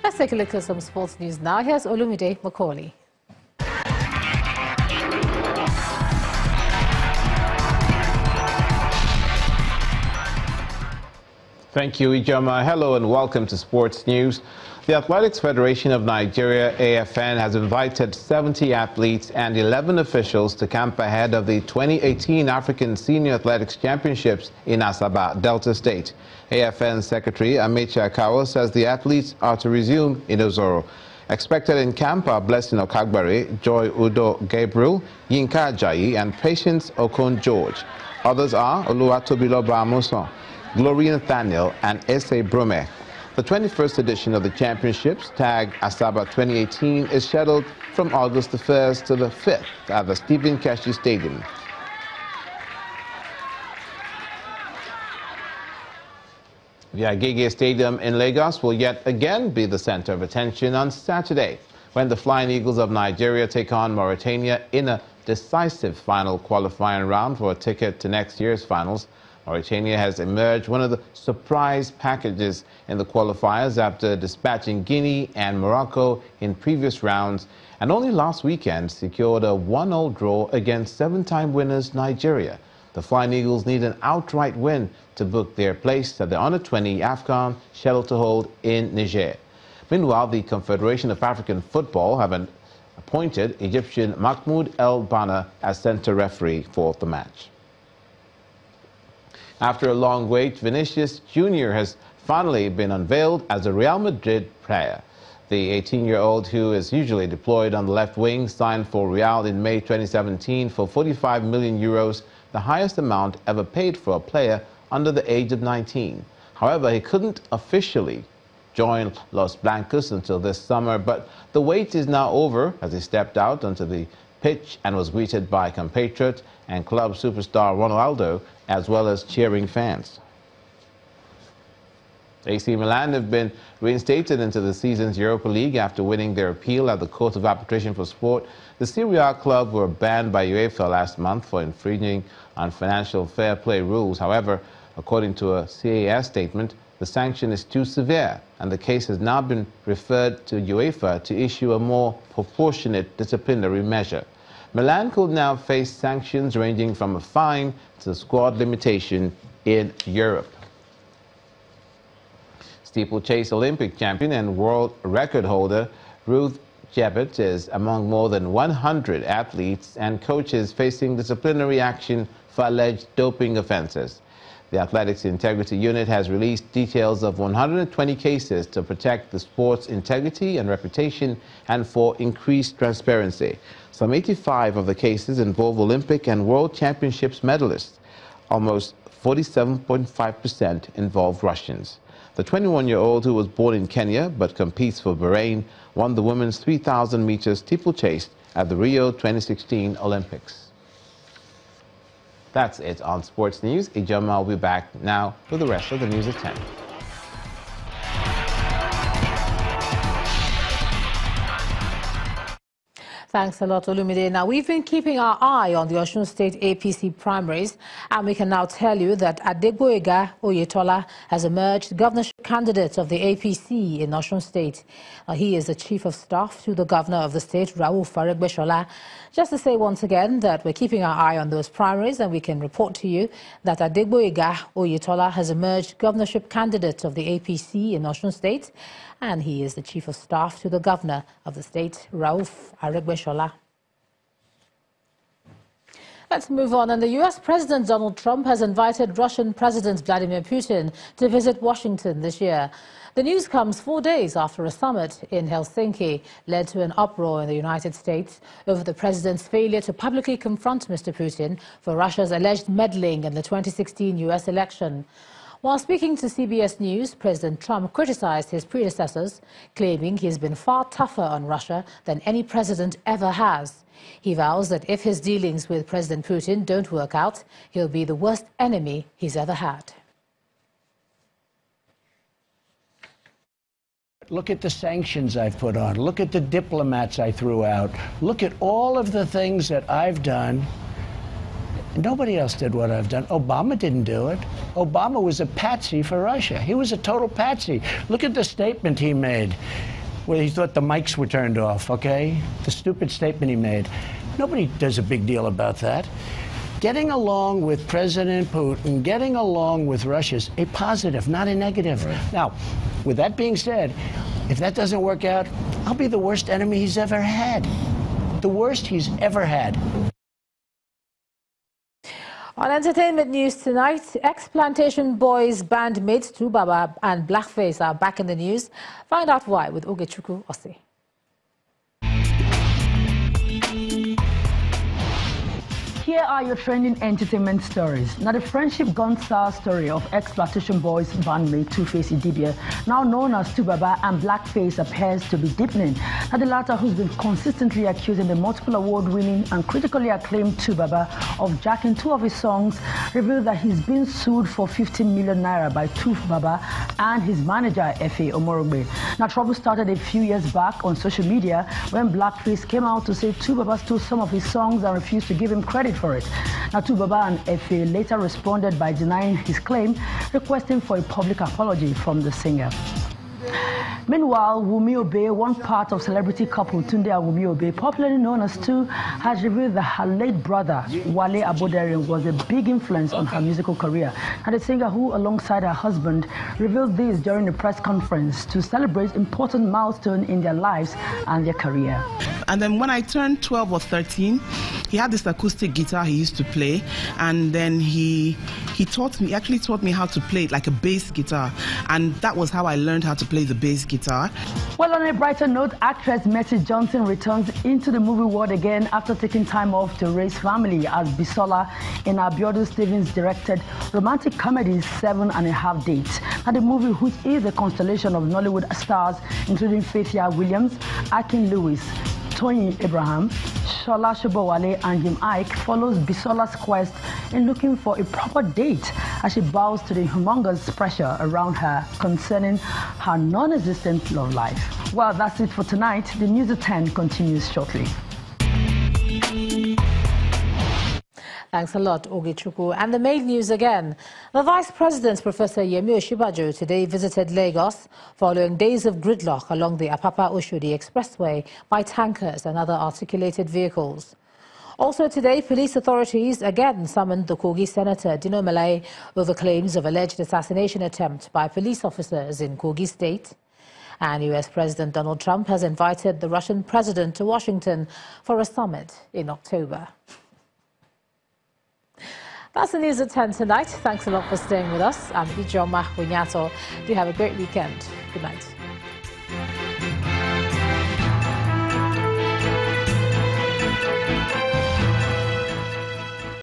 Let's take a look at some sports news now. Here's Olumide Macaulay. Thank you, Ijoma. Hello and welcome to Sports News. The Athletics Federation of Nigeria, AFN, has invited 70 athletes and 11 officials to camp ahead of the 2018 African Senior Athletics Championships in Asaba, Delta State. AFN Secretary Amechi Akawo says the athletes are to resume in Ozoro. Expected in camp are Blessing Okagbare, Joy Udo Gabriel, Yinka Ajayi, and Patience Okon George. Others are Oluwatobiloba Amuson, Gloria Nathaniel, and Ese Brome. The 21st edition of the championships, tagged Asaba 2018, is scheduled from August the 1st to the 5th at the Stephen Keshi Stadium. The Agege Stadium in Lagos will yet again be the center of attention on Saturday, when the Flying Eagles of Nigeria take on Mauritania in a decisive final qualifying round for a ticket to next year's finals. Mauritania has emerged one of the surprise packages in the qualifiers after dispatching Guinea and Morocco in previous rounds, and only last weekend secured a 1-0 draw against 7-time winners Nigeria. The Flying Eagles need an outright win to book their place at the Under-20 AFCON scheduled to hold in Niger. Meanwhile, the Confederation of African Football have appointed Egyptian Mahmoud El Bana as center referee for the match. After a long wait, Vinicius Jr. has finally been unveiled as a Real Madrid player. The 18-year-old, who is usually deployed on the left wing, signed for Real in May 2017 for 45 million euros, the highest amount ever paid for a player under the age of 19. However, he couldn't officially join Los Blancos until this summer, but the wait is now over as he stepped out onto the pitch and was greeted by compatriot and club superstar Ronaldo, as well as cheering fans. AC Milan have been reinstated into the season's Europa League after winning their appeal at the Court of Arbitration for Sport. The Serie A club were banned by UEFA last month for infringing on financial fair play rules. However, according to a CAS statement, the sanction is too severe, and the case has now been referred to UEFA to issue a more proportionate disciplinary measure. Milan could now face sanctions ranging from a fine to squad limitation in Europe. Steeplechase Olympic champion and world record holder Ruth Jebet is among more than 100 athletes and coaches facing disciplinary action for alleged doping offenses. The Athletics Integrity Unit has released details of 120 cases to protect the sport's integrity and reputation and for increased transparency. Some 85 of the cases involve Olympic and World Championships medalists. Almost 47.5% involve Russians. The 21-year-old, who was born in Kenya but competes for Bahrain, won the women's 3,000 meters steeplechase at the Rio 2016 Olympics. That's it on Sports News. Ijoma will be back now for the rest of the news at 10. Thanks a lot, Olumide. Now, we've been keeping our eye on the Oyo State APC primaries, and we can now tell you that Adegboyega Oyetola has emerged governorship candidate of the APC in Oyo State. He is the chief of staff to the governor of the state, Rauf Aregbesola. Just to say once again that we're keeping our eye on those primaries, and we can report to you that Adegboyega Oyetola has emerged governorship candidate of the APC in Oyo State, and he is the chief of staff to the governor of the state, Rauf Aregbesola. Let's move on. And the U.S. President Donald Trump has invited Russian President Vladimir Putin to visit Washington this year. The news comes 4 days after a summit in Helsinki led to an uproar in the United States over the president's failure to publicly confront Mr. Putin for Russia's alleged meddling in the 2016 U.S. election. While speaking to CBS News, President Trump criticized his predecessors, claiming he has been far tougher on Russia than any president ever has. He vows that if his dealings with President Putin don't work out, he'll be the worst enemy he's ever had. Look at the sanctions I've put on. Look at the diplomats I threw out. Look at all of the things that I've done. Nobody else did what I've done. Obama didn't do it. Obama was a patsy for Russia. He was a total patsy. Look at the statement he made. where he thought the mics were turned off, okay? The stupid statement he made. Nobody does a big deal about that. Getting along with President Putin, getting along with Russia is a positive, not a negative. Right. Now, with that being said, if that doesn't work out, I'll be the worst enemy he's ever had. The worst he's ever had. On entertainment news tonight, ex-Plantation Boys bandmates Tubaba and Blackface are back in the news. Find out why with Ogechukwu Ose. Here are your trending entertainment stories. Now, the friendship gone sour story of ex-Plantation Boys bandmate Two-Face Idibia, now known as Tubaba and Blackface, appears to be deepening. Now, the latter, who's been consistently accusing the multiple award-winning and critically acclaimed Tubaba of jacking two of his songs, revealed that he's been sued for 15 million naira by Tubaba and his manager, Efe Omorogbe. Now, trouble started a few years back on social media when Blackface came out to say Tubaba stole some of his songs and refused to give him credit for it. Now, Tubaba and Efe later responded by denying his claim, requesting for a public apology from the singer. Meanwhile, Wunmi Obe, one part of celebrity couple Tunde and Wunmi Obe, popularly known as Two, has revealed that her late brother, Wale Aboderin, was a big influence on her musical career. And the singer, who alongside her husband, revealed this during a press conference to celebrate important milestones in their lives and their career. And then when I turned 12 or 13, he had this acoustic guitar he used to play, and then he actually taught me how to play it like a bass guitar, and that was how I learned how to play the bass guitar. Well, on a brighter note, actress Mercy Johnson returns into the movie world again after taking time off to raise family as Bisola in Abiodun Stevens directed romantic comedy 7.5 Dates. Now, the movie, which is a constellation of Nollywood stars including Faithia Williams, Akin Lewis, Tony Abraham, Shola Shobowale and Jim Ike, follows Bisola's quest in looking for a proper date as she bows to the humongous pressure around her concerning her non-existent love life. Well, that's it for tonight. The News at 10 continues shortly. Thanks a lot, Ogechukwu. And the main news again. The Vice President, Professor Yemi Osinbajo, today visited Lagos following days of gridlock along the Apapa-Oshodi Expressway by tankers and other articulated vehicles. Also today, police authorities again summoned the Kogi Senator Dino Melaye over claims of alleged assassination attempt by police officers in Kogi State. And US President Donald Trump has invited the Russian president to Washington for a summit in October. That's the News at 10 tonight. Thanks a lot for staying with us. I'm Ijoma Hunyato. Do have a great weekend. Good night.